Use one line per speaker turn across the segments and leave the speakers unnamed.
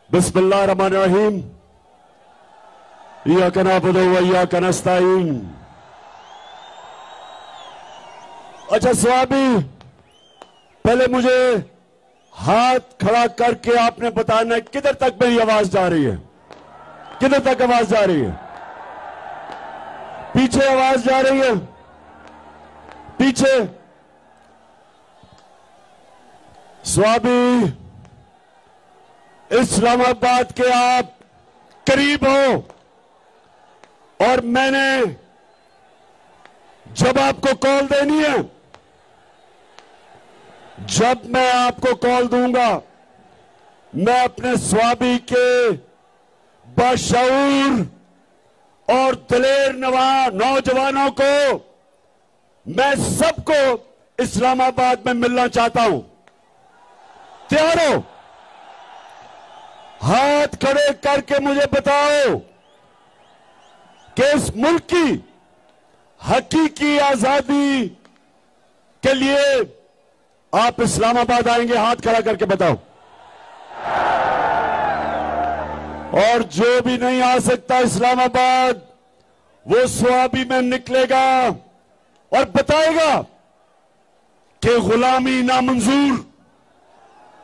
बिस्मिल्लाह रहमान रहीम। इय्याका नअबुदु व इय्याका नस्तईन। अच्छा स्वामी, पहले मुझे हाथ खड़ा करके आपने बताना है किधर तक मेरी आवाज जा रही है, किधर तक आवाज जा रही है। पीछे आवाज जा रही है, पीछे। स्वामी, इस्लामाबाद के आप करीब हो और मैंने जब आपको कॉल देनी है, जब मैं आपको कॉल दूंगा, मैं अपने स्वामी के बाशऊर और दिलेर नौजवानों को, मैं सबको इस्लामाबाद में मिलना चाहता हूं। तैयार हो? हाथ खड़े करके मुझे बताओ कि इस मुल्क की हकीकी आजादी के लिए आप इस्लामाबाद आएंगे? हाथ खड़ा करके बताओ। और जो भी नहीं आ सकता इस्लामाबाद, वो स्वाबी में निकलेगा और बताएगा कि गुलामी नामंजूर,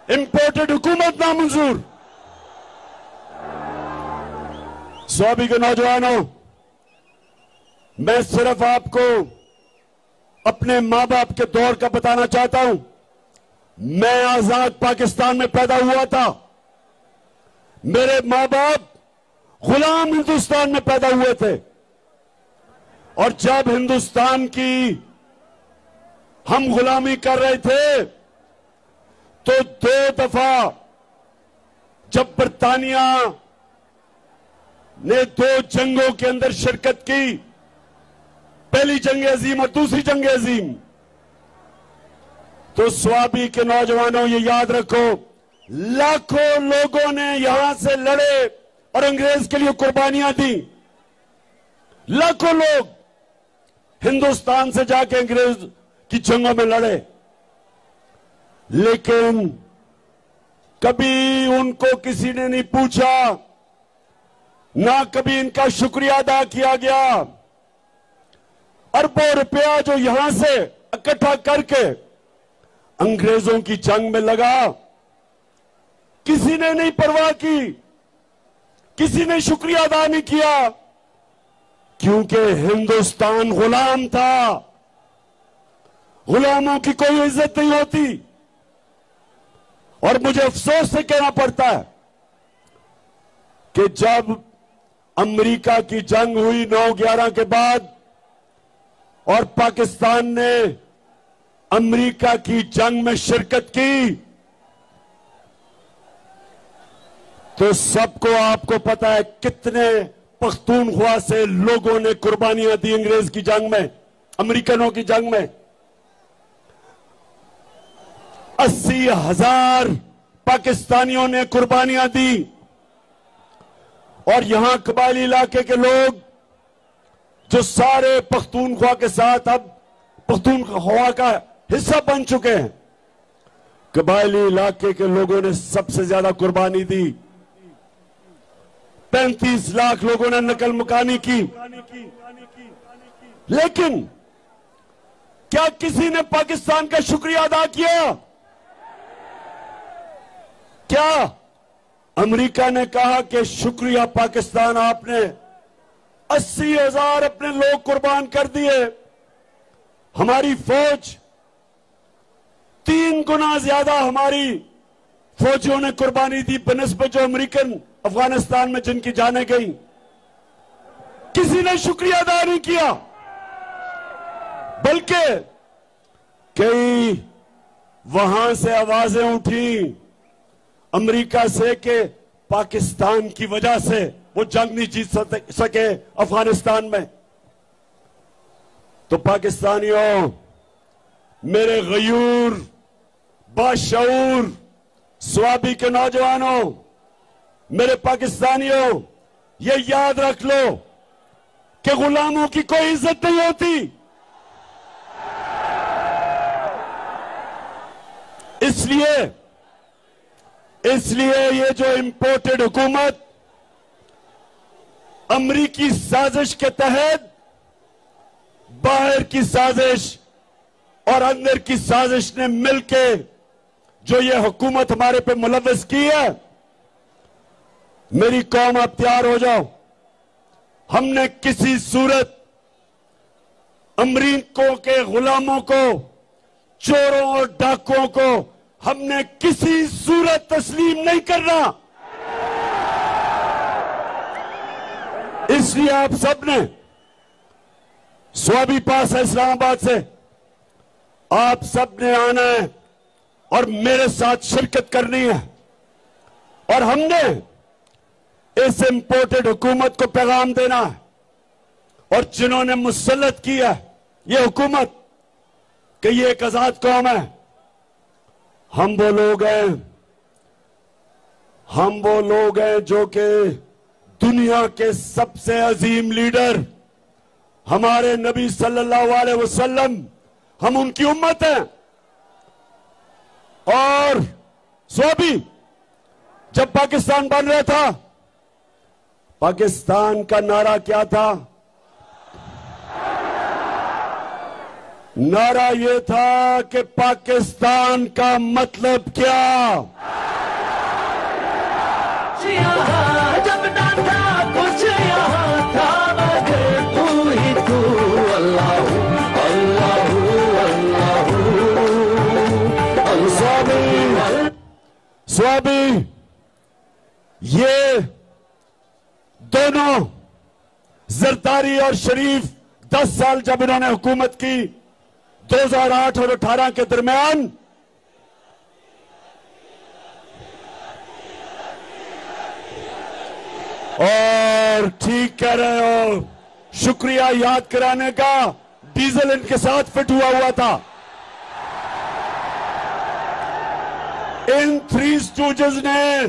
इंपोर्टेड हुकूमत नामंजूर। स्वाबी के नौजवानों, मैं सिर्फ आपको अपने मां बाप के दौर का बताना चाहता हूं। मैं आजाद पाकिस्तान में पैदा हुआ था। मेरे मां बाप गुलाम हिंदुस्तान में पैदा हुए थे। और जब हिंदुस्तान की हम गुलामी कर रहे थे, तो 2 दफा जब बरतानिया ने 2 जंगों के अंदर शिरकत की, पहली जंग अजीम और दूसरी जंग अजीम, तो स्वाबी के नौजवानों ये याद रखो, लाखों लोगों ने यहां से लड़े और अंग्रेज के लिए कुर्बानियां दी। लाखों लोग हिंदुस्तान से जाके अंग्रेज की जंगों में लड़े, लेकिन कभी उनको किसी ने नहीं पूछा, ना कभी इनका शुक्रिया अदा किया गया। अरबों रुपया जो यहां से इकट्ठा करके अंग्रेजों की जंग में लगा, किसी ने नहीं परवाह की, किसी ने शुक्रिया अदा नहीं किया, क्योंकि हिंदुस्तान गुलाम था। गुलामों की कोई इज्जत नहीं होती। और मुझे अफसोस से कहना पड़ता है कि जब अमेरिका की जंग हुई 9/11 के बाद और पाकिस्तान ने अमेरिका की जंग में शिरकत की, तो सबको आपको पता है कितने पख्तूनख्वा से लोगों ने कुर्बानियां दी अंग्रेज की जंग में, अमेरिकनों की जंग में। 80,000 पाकिस्तानियों ने कुर्बानियां दी। और यहां कबायली इलाके के लोग जो सारे पख्तूनख्वा के साथ अब पख्तूनख्वा का हिस्सा बन चुके हैं, कबायली इलाके के लोगों ने सबसे ज्यादा कुर्बानी दी। 35 लाख लोगों ने नकल मुकानी की। लेकिन क्या किसी ने पाकिस्तान का शुक्रिया अदा किया? क्या अमेरिका ने कहा कि शुक्रिया पाकिस्तान, आपने 80,000 अपने लोग कुर्बान कर दिए, हमारी फौज 3 गुना ज्यादा हमारी फौजियों ने कुर्बानी दी बनिस्बत जो अमेरिकन अफगानिस्तान में जिनकी जानें गई? किसी ने शुक्रिया अदा नहीं किया, बल्कि कई वहां से आवाजें उठी अमेरिका से कि पाकिस्तान की वजह से वो जंग नहीं जीत सके अफगानिस्तान में। तो पाकिस्तानियों, मेरे गयूर बाशऊर स्वाबी के नौजवानों, मेरे पाकिस्तानियों, ये याद रख लो कि गुलामों की कोई इज्जत नहीं होती। इसलिए इसलिए ये जो इंपोर्टेड हुकूमत अमरीकी साजिश के तहत बाहर की साजिश और अंदर की साजिश ने मिलके जो ये हुकूमत हमारे पे मुलव्वस की है, मेरी कौम आप तैयार हो जाओ। हमने किसी सूरत अमरीकों के गुलामों को, चोरों और डाकुओं को हमने किसी सूरत तस्लीम नहीं करना। इसलिए आप सबने स्वाबी पास है इस्लामाबाद से, आप सबने आना है और मेरे साथ शिरकत करनी है। और हमने इस इंपोर्टेड हुकूमत को पैगाम देना है, और जिन्होंने मुसल्लत किया ये हुकूमत कि ये एक आजाद कौम है, हम वो लोग हैं जो कि दुनिया के सबसे अजीम लीडर हमारे नबी सल्लल्लाहु अलैहि वसल्लम, हम उनकी उम्मत हैं। और स्वाबी जब पाकिस्तान बन रहा था, पाकिस्तान का नारा क्या था? नारा यह था कि पाकिस्तान का मतलब क्या?
जब ना था कुछ यहाँ था मगर तू ही तू, अल्लाह अल्लाह अल्लाह।
स्वाबी ये दोनों जरदारी और शरीफ 10 साल जब इन्होंने हुकूमत की 2008 और 18 के दरमियान, और ठीक कह रहे हो, शुक्रिया याद कराने का, डीजल इनके साथ फिट हुआ था। इन थ्री स्टूजेस ने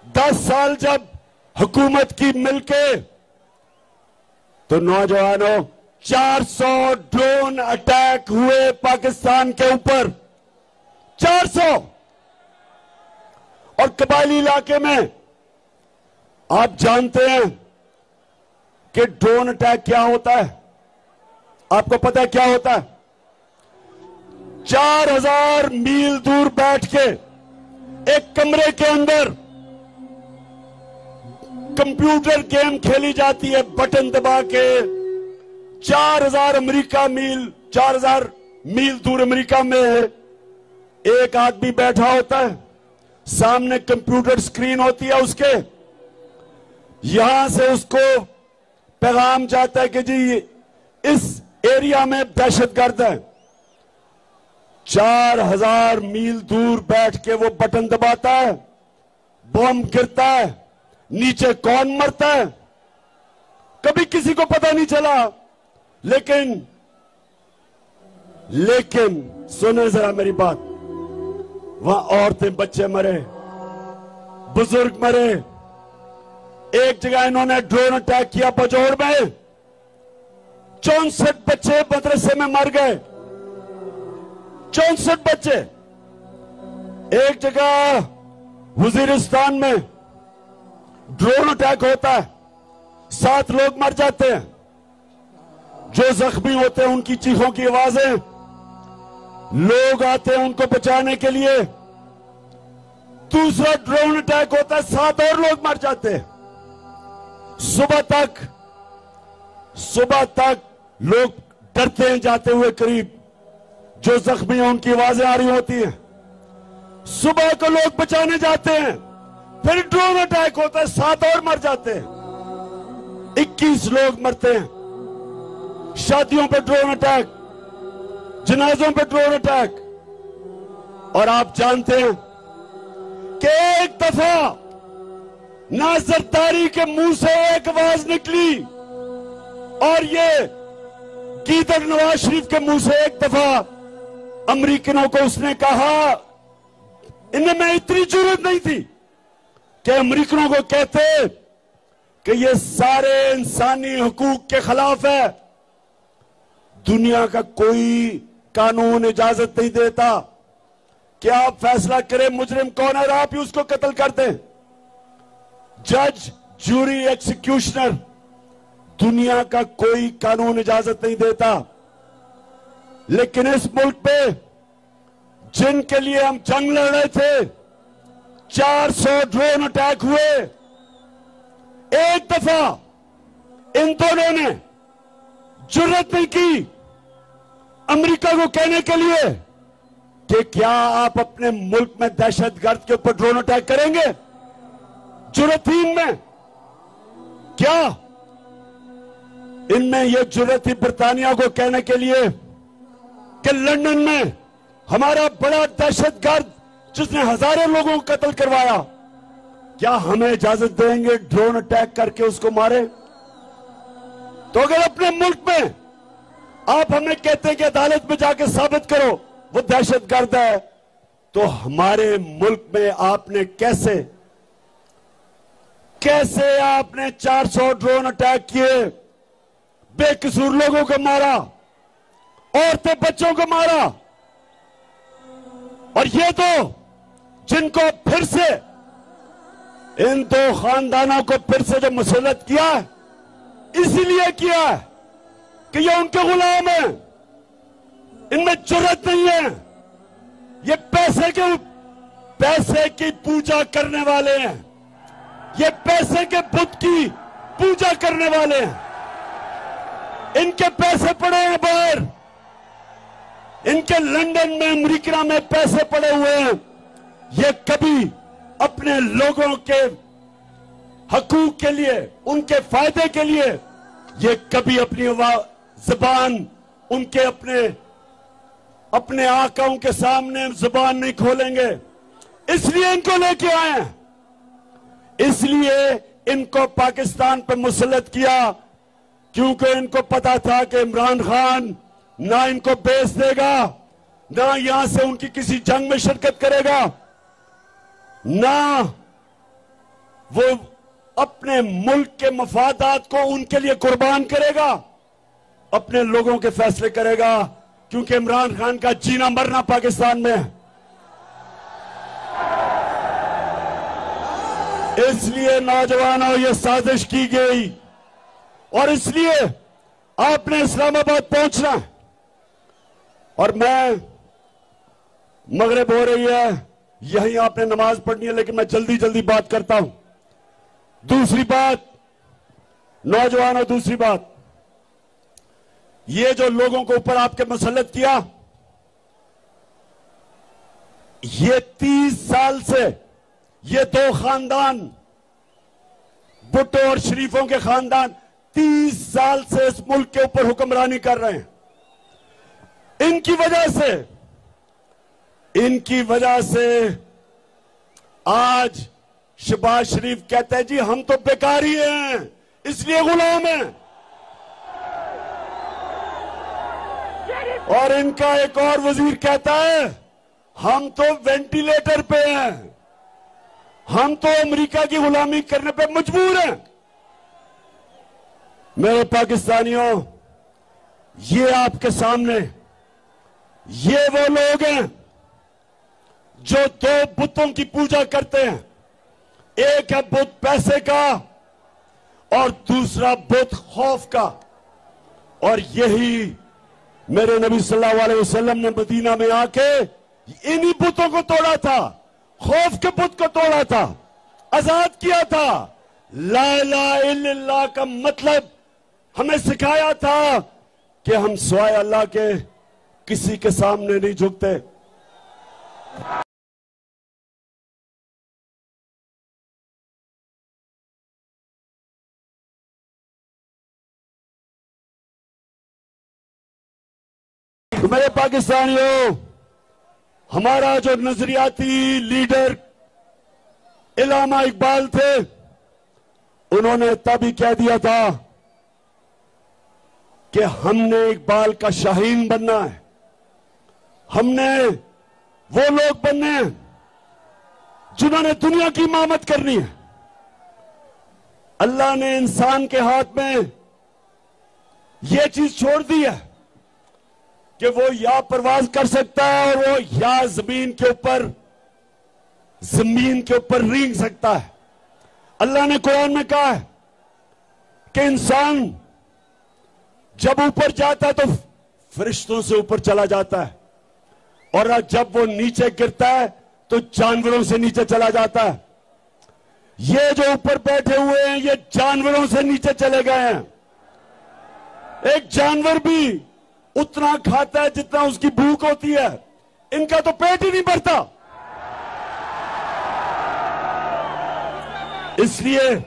10 साल जब हुकूमत की मिलके, तो नौजवानों 400 ड्रोन अटैक हुए पाकिस्तान के ऊपर, 400। और कबायली इलाके में आप जानते हैं कि ड्रोन अटैक क्या होता है? आपको पता है क्या होता है? 4000 मील दूर बैठ के एक कमरे के अंदर कंप्यूटर गेम खेली जाती है, बटन दबा के। 4000 मील दूर अमेरिका में एक आदमी बैठा होता है, सामने कंप्यूटर स्क्रीन होती है उसके, यहां से उसको पैगाम जाता है कि जी इस एरिया में दहशतगर्द है। 4000 मील दूर बैठ के वो बटन दबाता है, बम गिरता है, नीचे कौन मरता है कभी किसी को पता नहीं चला। लेकिन सुने जरा मेरी बात, वहां औरतें बच्चे मरे, बुजुर्ग मरे। एक जगह इन्होंने ड्रोन अटैक किया बजौर में, 64 बच्चे मदरसे में मर गए, 64 बच्चे। एक जगह वजीरिस्तान में ड्रोन अटैक होता है, 7 लोग मर जाते हैं। जो जख्मी होते हैं उनकी चीखों की आवाजें, लोग आते हैं उनको बचाने के लिए। दूसरा ड्रोन अटैक होता है, 7 और लोग मर जाते हैं। सुबह तक लोग डरते हैं जाते हुए करीब, जो जख्मी हैं उनकी आवाजें आ रही होती हैं। सुबह को लोग बचाने जाते हैं, फिर ड्रोन अटैक होता है, 7 और मर जाते हैं, 21 लोग मरते हैं। शादियों पे ड्रोन अटैक, जनाजों पे ड्रोन अटैक। और आप जानते हैं कि एक दफा ना जरदारी के मुंह से एक आवाज निकली, और ये गीदड़ नवाज शरीफ के मुंह से एक दफा अमरीकनों को उसने कहा, इनमें इतनी जरूरत नहीं थी कि अमरीकनों को कहते कि ये सारे इंसानी हुकूक के खिलाफ है। दुनिया का कोई कानून इजाजत नहीं देता कि आप फैसला करें मुजरिम कौन है और आप ही उसको कत्ल कर दें। जज, जूरी, एक्सिक्यूशनर, दुनिया का कोई कानून इजाजत नहीं देता, लेकिन इस मुल्क पे जिनके लिए हम जंग लड़ रहे थे, 400 ड्रोन अटैक हुए। एक दफा इन दोनों ने जुर्रत नहीं की अमेरिका को कहने के लिए कि क्या आप अपने मुल्क में दहशतगर्द के ऊपर ड्रोन अटैक करेंगे? जुर्रत थी इनमें क्या? इनमें यह जुर्रत थी बरतानिया को कहने के लिए कि लंदन में हमारा बड़ा दहशतगर्द जिसने हजारों लोगों को कत्ल करवाया, क्या हमें इजाजत देंगे ड्रोन अटैक करके उसको मारे? तो अगर अपने मुल्क में आप हमें कहते हैं कि अदालत में जाके साबित करो वो दहशतगर्द है, तो हमारे मुल्क में आपने कैसे आपने 400 ड्रोन अटैक किए, बेकसूर लोगों को मारा, औरतें बच्चों को मारा, और ये तो जिनको फिर से इन दो खानदानों को फिर से जो मुसल्लत किया है, इसीलिए किया है कि ये उनके गुलाम हैं, इनमें जुर्रत नहीं है, ये पैसे की पूजा करने वाले हैं, ये पैसे के बुत की पूजा करने वाले हैं, इनके पैसे पड़े हैं बाहर, इनके लंदन में, अमेरिका में पैसे पड़े हुए हैं। ये कभी अपने लोगों के हकूक के लिए, उनके फायदे के लिए, ये कभी अपनी जुबान उनके अपने आकाओं के सामने जुबान नहीं खोलेंगे। इसलिए इनको लेके आए हैं, इसलिए इनको पाकिस्तान पर मुसल्लत किया, क्योंकि इनको पता था कि इमरान खान ना इनको बेच देगा, ना यहां से उनकी किसी जंग में शिरकत करेगा, ना वो अपने मुल्क के मफादात को उनके लिए कुर्बान करेगा, अपने लोगों के फैसले करेगा, क्योंकि इमरान खान का जीना मरना पाकिस्तान में है। इसलिए नौजवानों ये साजिश की गई और इसलिए आपने इस्लामाबाद पहुंचना है। और मैं, मगरिब हो रही है, यहीं आपने नमाज पढ़नी है, लेकिन मैं जल्दी जल्दी बात करता हूं। दूसरी बात नौजवानों, दूसरी बात, ये जो लोगों को ऊपर आपके मुसल्लत किया, ये 30 साल से ये दो खानदान, भुट्टो और शरीफों के खानदान 30 साल से इस मुल्क के ऊपर हुक्मरानी कर रहे हैं। इनकी वजह से आज शहबाज शरीफ कहते हैं जी हम तो बेकारी हैं, इसलिए गुलाम हैं। और इनका एक और वजीर कहता है हम तो वेंटिलेटर पे हैं, हम तो अमेरिका की गुलामी करने पे मजबूर हैं। मेरे पाकिस्तानियों, ये आपके सामने ये वो लोग हैं जो दो बुतों की पूजा करते हैं। एक है बुत पैसे का और दूसरा बुत खौफ का। और यही मेरे नबी सल्लल्लाहु अलैहि वसल्लम ने मदीना में आके इन्हीं बुतों को तोड़ा था, खौफ के बुत को तोड़ा था, आजाद किया था। ला इलाहा इल्लल्लाह का मतलब हमें सिखाया था कि हम सिवाय अल्लाह के किसी के सामने नहीं झुकते। तो मेरे पाकिस्तानियों, हमारा जो नजरियाती लीडर इल्लामा इकबाल थे, उन्होंने तब ही कह दिया था कि हमने इकबाल का शाहीन बनना है, हमने वो लोग बनने हैं जिन्होंने दुनिया की इमामत करनी है। अल्लाह ने इंसान के हाथ में यह चीज छोड़ दी है कि वो या परवाज कर सकता है और वो या जमीन के ऊपर रेंग सकता है। अल्लाह ने कुरान में कहा है कि इंसान जब ऊपर जाता है तो फरिश्तों से ऊपर चला जाता है, और जब वो नीचे गिरता है तो जानवरों से नीचे चला जाता है। ये जो ऊपर बैठे हुए हैं ये जानवरों से नीचे चले गए हैं। एक जानवर भी उतना खाता है जितना उसकी भूख होती है, इनका तो पेट ही नहीं भरता। इसलिए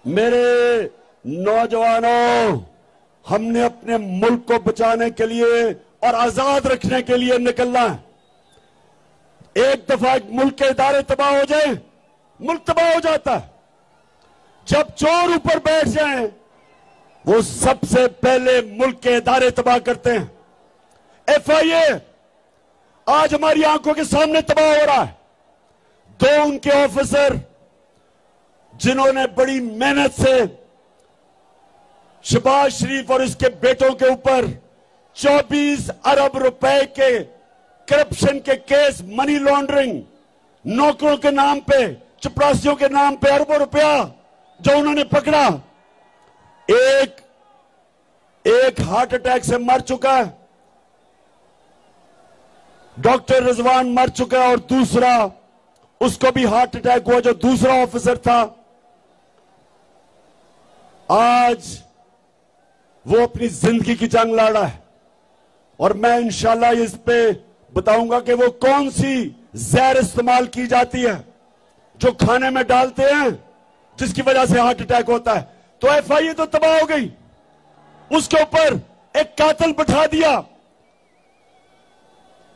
मेरे नौजवानों, हमने अपने मुल्क को बचाने के लिए और आजाद रखने के लिए निकलना है। एक दफा मुल्क के इदारे तबाह हो जाए, मुल्क तबाह हो जाता है। जब चोर ऊपर बैठ जाएं, वो सबसे पहले मुल्क के इदारे तबाह करते हैं। FIA आज हमारी आंखों के सामने तबाह हो रहा है। 2 उनके ऑफिसर जिन्होंने बड़ी मेहनत से शहबाज शरीफ और इसके बेटों के ऊपर 24 अरब रुपए के करप्शन के केस, मनी लॉन्ड्रिंग, नौकरों के नाम पे, चपरासियों के नाम पे अरबों रुपया जो उन्होंने पकड़ा, एक हार्ट अटैक से मर चुका है, डॉक्टर रिजवान मर चुका है, और दूसरा उसको भी हार्ट अटैक हुआ जो दूसरा ऑफिसर था। आज वो अपनी जिंदगी की जंग लड़ रहा है, और मैं इंशाल्लाह इस पे बताऊंगा कि वो कौन सी जहर इस्तेमाल की जाती है जो खाने में डालते हैं जिसकी वजह से हार्ट अटैक होता है। तो FIA तो तबाह हो गई, उसके ऊपर एक कातिल बैठा दिया।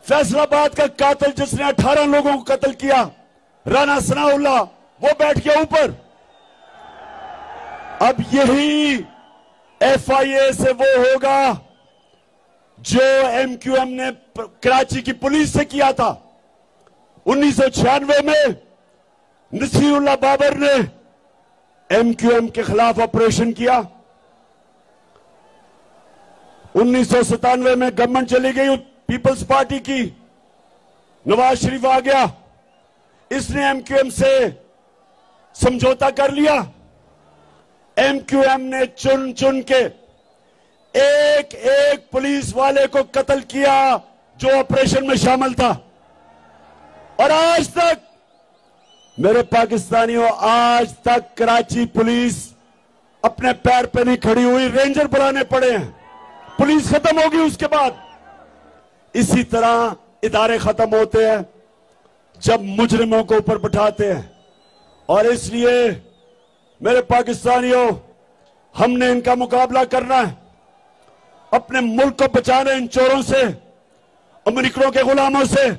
फैसलाबाद का कातिल जिसने 18 लोगों को कत्ल किया, राना सनाउल्लाह, वो बैठ गया ऊपर। अब यही FIA से वो होगा जो MQM ने कराची की पुलिस से किया था। 1996 में नसीरुल्लाह बाबर ने MQM के खिलाफ ऑपरेशन किया। 1997 में गवर्नमेंट चली गई पीपल्स पार्टी की, नवाज शरीफ आ गया, इसने MQM से समझौता कर लिया। MQM ने चुन चुन के एक एक पुलिस वाले को कत्ल किया जो ऑपरेशन में शामिल था। और आज तक मेरे पाकिस्तानियों, आज तक कराची पुलिस अपने पैर पे नहीं खड़ी हुई, रेंजर बुलाने पड़े हैं। पुलिस खत्म होगी उसके बाद। इसी तरह इदारे खत्म होते हैं जब मुजरिमों को ऊपर बिठाते हैं। और इसलिए मेरे पाकिस्तानियों, हमने इनका मुकाबला करना है, अपने मुल्क को बचाना इन चोरों से, अमेरिकनों के गुलामों से।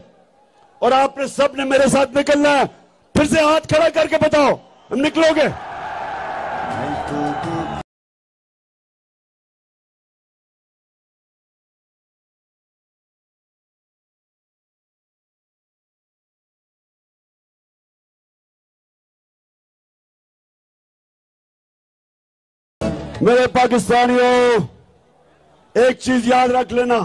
और आपने सब ने मेरे साथ निकलना है। फिर से हाथ खड़ा करके बताओ, हम निकलोगे? मेरे पाकिस्तानियों, एक चीज याद रख लेना,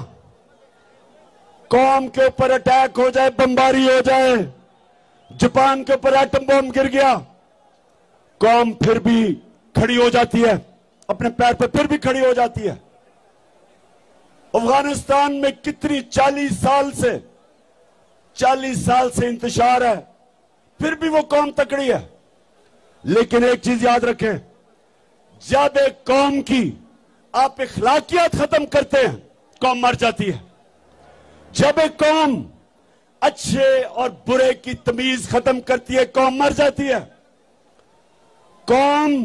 कौम के ऊपर अटैक हो जाए, बमबारी हो जाए, जापान के ऊपर एटम बम गिर गया, कौम फिर भी खड़ी हो जाती है, अपने पैर पर फिर भी खड़ी हो जाती है। अफगानिस्तान में कितनी 40 साल से इंतशार है, फिर भी वो कौम तकड़ी है। लेकिन एक चीज याद रखें, जब एक कौम की आप इखलाकियात खत्म करते हैं, कौम मर जाती है। जब एक कौम अच्छे और बुरे की तमीज खत्म करती है, कौम मर जाती है। कौम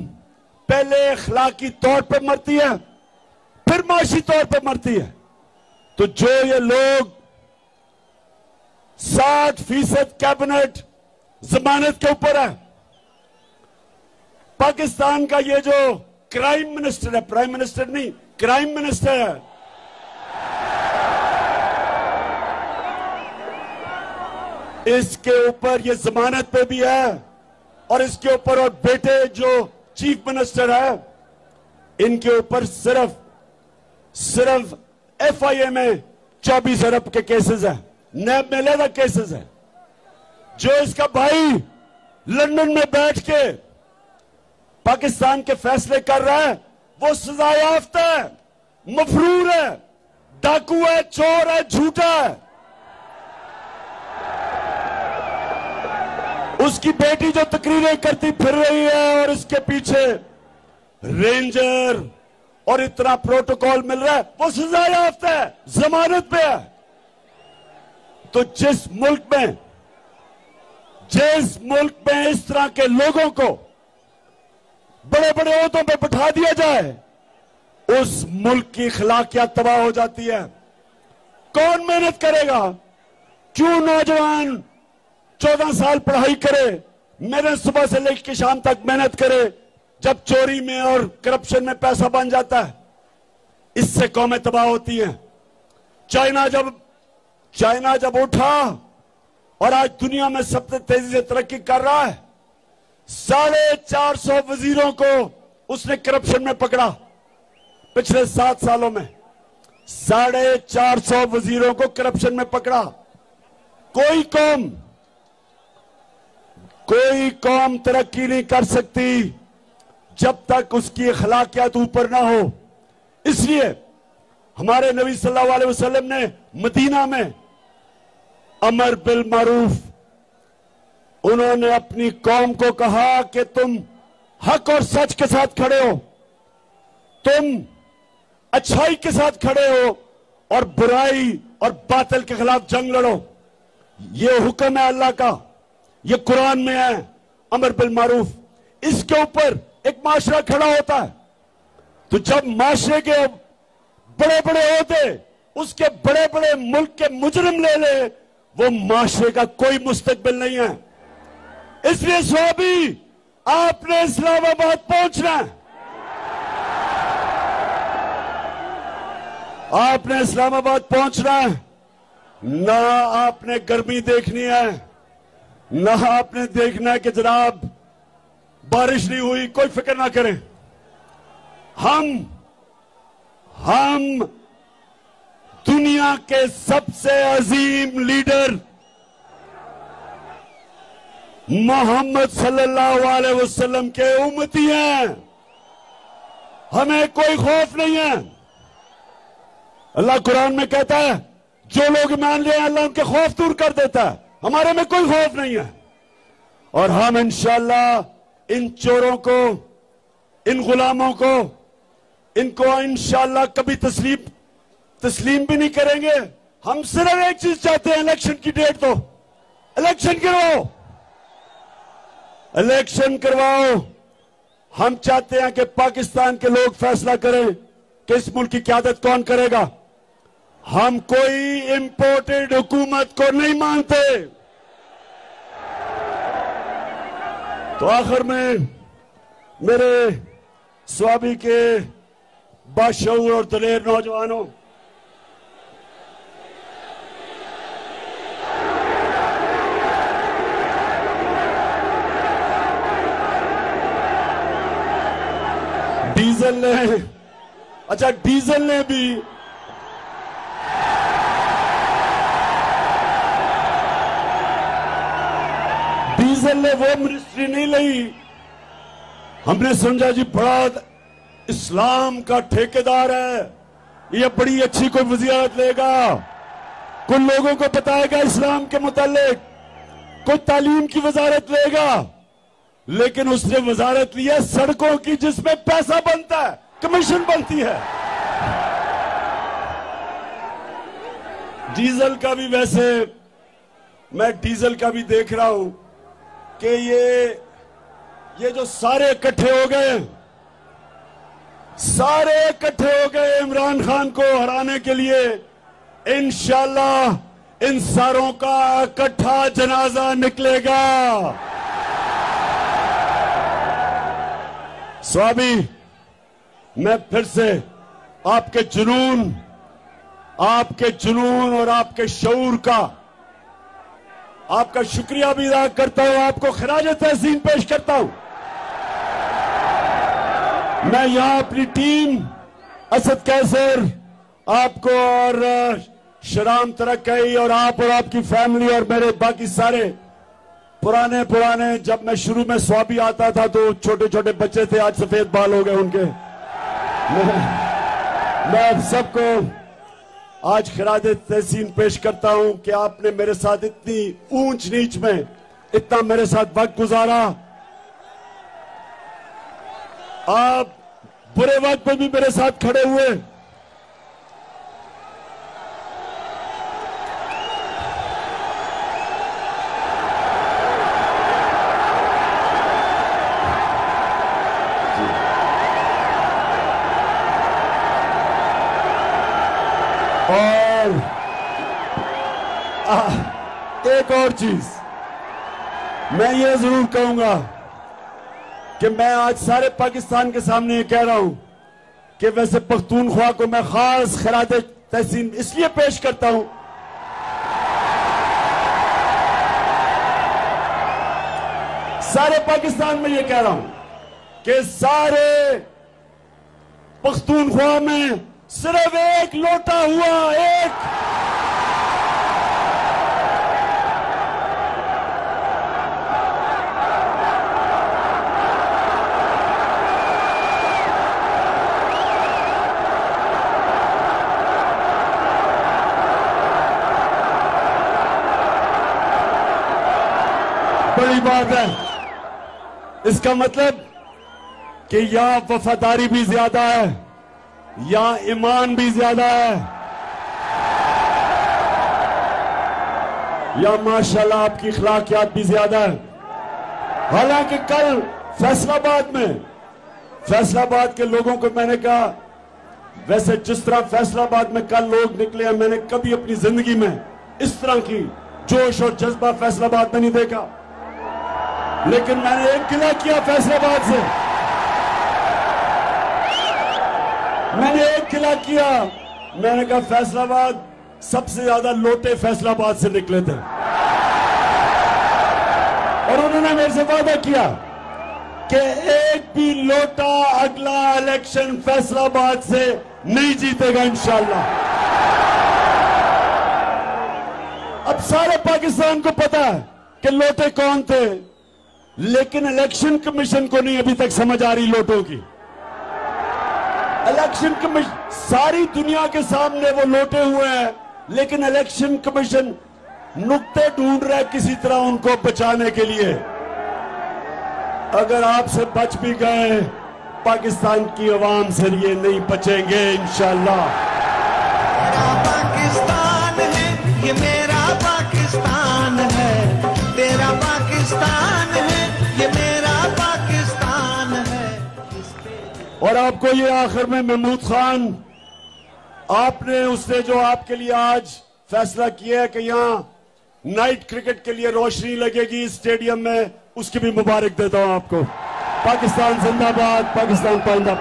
पहले इखलाकी तौर पर मरती है, फिर माशी तौर पर मरती है। तो जो ये लोग 60% कैबिनेट जमानत के ऊपर है, पाकिस्तान का ये जो क्राइम मिनिस्टर है, प्राइम मिनिस्टर नहीं, क्राइम मिनिस्टर है, इसके ऊपर ये जमानत पे भी है, और इसके ऊपर और बेटे जो चीफ मिनिस्टर है, इनके ऊपर सिर्फ FIA में 24 अरब के केसेस हैं, नैब में अलग केसेस हैं। जो इसका भाई लंदन में बैठ के पाकिस्तान के फैसले कर रहा है, वो सजा याफ्ता है, मफरूर है, डाकू है, चोर है, झूठा है। उसकी बेटी जो तकरीरें करती फिर रही है और इसके पीछे रेंजर और इतना प्रोटोकॉल मिल रहा है, वो सजा याफ्ता है, जमानत पे है। तो जिस मुल्क में इस तरह के लोगों को बड़े बड़े ओहदों पे बिठा दिया जाए, उस मुल्क की अखलाकियात तबाह हो जाती है। कौन मेहनत करेगा? क्यों नौजवान 14 साल पढ़ाई करे, मेहनत सुबह से लेकर शाम तक मेहनत करे, जब चोरी में और करप्शन में पैसा बन जाता है, इससे कौमें तबाह होती हैं। चाइना जब उठा और आज दुनिया में सबसे तेजी से तरक्की कर रहा है, 450 वजीरों को उसने करप्शन में पकड़ा। पिछले 7 सालों में 450 वजीरों को करप्शन में पकड़ा। कोई कौम तरक्की नहीं कर सकती जब तक उसकी अखलाकियात ऊपर ना हो। इसलिए हमारे नबी सल्लल्लाहु अलैहि वसल्लम ने मदीना में अमर बिल मारूफ, उन्होंने अपनी कौम को कहा कि तुम हक और सच के साथ खड़े हो, तुम अच्छाई के साथ खड़े हो और बुराई और बातिल के खिलाफ जंग लड़ो। ये हुक्म है अल्लाह का, ये कुरान में है, अमर बिल मारूफ। इसके ऊपर एक माशरा खड़ा होता है। तो जब माशरे के बड़े बड़े ओहदे उसके बड़े बड़े मुल्क के मुजरिम ले ले, वो माशरे का कोई मुस्तकबिल नहीं है। इसलिए स्वाबी, आपने इस्लामाबाद पहुंचना है, आपने इस्लामाबाद पहुंचना है। ना आपने गर्मी देखनी है, ना आपने देखना है कि जनाब बारिश नहीं हुई, कोई फिक्र ना करें। हम दुनिया के सबसे अजीम लीडर मोहम्मद सल्लल्लाहु अलैहि वसल्लम के उम्मती हैं। हमें कोई खौफ नहीं है। अल्लाह कुरान में कहता है, जो लोग मान रहे हैं अल्लाह उनके खौफ दूर कर देता है। हमारे में कोई खौफ नहीं है। और हम इंशाअल्लाह इन चोरों को, इन गुलामों को, इनको इंशाअल्लाह कभी तस्लीम भी नहीं करेंगे। हम सिर्फ एक चीज चाहते हैं, इलेक्शन की डेट दो, इलेक्शन करवाओ, इलेक्शन करवाओ। हम चाहते हैं कि पाकिस्तान के लोग फैसला करें कि इस मुल्क की क़यादत कौन करेगा। हम कोई इंपोर्टेड हुकूमत को नहीं मानते। तो आखिर में मेरे स्वाबी के बाशऊर और दलेर नौजवानों, डीजल ने वो मिनिस्ट्री नहीं ली। हमने समझा जी बड़ा इस्लाम का ठेकेदार है, ये बड़ी अच्छी कोई वज़ीरत लेगा, कुछ लोगों को बताएगा इस्लाम के मुतालिक, कोई तालीम की वजारत लेगा। लेकिन उसने वजारत लिया सड़कों की, जिसमें पैसा बनता है, कमीशन बनती है। डीजल का भी, वैसे मैं डीजल का भी देख रहा हूं कि ये जो सारे इकट्ठे हो गए, इमरान खान को हराने के लिए, इंशाअल्लाह इन सारों का इकट्ठा जनाजा निकलेगा। स्वामी, मैं फिर से आपके जुनून और आपके शऊर का आपका शुक्रिया भी अदा करता हूं, आपको खराज तहसीन पेश करता हूं। मैं यहां अपनी टीम असद कैसर आपको और शराम तरक्की और आपकी फैमिली और मेरे बाकी सारे पुराने जब मैं शुरू में स्वाबी आता था तो छोटे छोटे बच्चे थे, आज सफेद बाल हो गए उनके। मैं आप सबको आज खिरादे तहसीन पेश करता हूं कि आपने मेरे साथ इतनी ऊंच नीच में इतना मेरे साथ वक्त गुजारा। आप बुरे वक्त में भी मेरे साथ खड़े हुए। और एक और चीज मैं ये जरूर कहूंगा कि मैं आज सारे पाकिस्तान के सामने ये कह रहा हूं कि वैसे पख्तूनख्वा को मैं खास खिरादे तहसीन इसलिए पेश करता हूं सारे पाकिस्तान में ये कह रहा हूं कि सारे पख्तूनख्वा में सिर्फ एक लोटा हुआ, एक बड़ी बात है। इसका मतलब कि यहां वफादारी भी ज्यादा है, यहां ईमान भी ज्यादा है, या माशाल्लाह आपकी अखलाकियात भी ज्यादा है। हालांकि कल फैसलाबाद के लोगों को मैंने कहा, वैसे जिस तरह फैसलाबाद में कल लोग निकले हैं मैंने कभी अपनी जिंदगी में इस तरह की जोश और जज्बा फैसलाबाद में नहीं देखा। लेकिन मैंने एक गिला किया फैसलाबाद से, मैंने एक गिला किया, मैंने कहा फैसलाबाद सबसे ज्यादा लोटे फैसलाबाद से निकले थे। और उन्होंने मेरे से वादा किया कि एक भी लोटा अगला इलेक्शन फैसलाबाद से नहीं जीतेगा इंशाल्लाह। अब सारे पाकिस्तान को पता है कि लोटे कौन थे, लेकिन इलेक्शन कमीशन को नहीं अभी तक समझ आ रही लोटों की। इलेक्शन कमीशन सारी दुनिया के सामने वो लोटे हुए हैं, लेकिन इलेक्शन कमीशन नुक्ते ढूंढ रहा है किसी तरह उनको बचाने के लिए। अगर आपसे बच भी गए, पाकिस्तान की आवाम से ये नहीं बचेंगे इंशाल्लाह।
मेरा पाकिस्तान है, ये मेरा पाकिस्तान है, तेरा पाकिस्तान है, ये मेरा पाकिस्तान है।
और आपको ये आखिर में महमूद खान, आपने उसने जो आपके लिए आज फैसला किया है कि यहां नाइट क्रिकेट के लिए रोशनी लगेगी स्टेडियम में, उसकी भी मुबारक देता हूं आपको। पाकिस्तान जिंदाबाद, पाकिस्तान पाइंदा।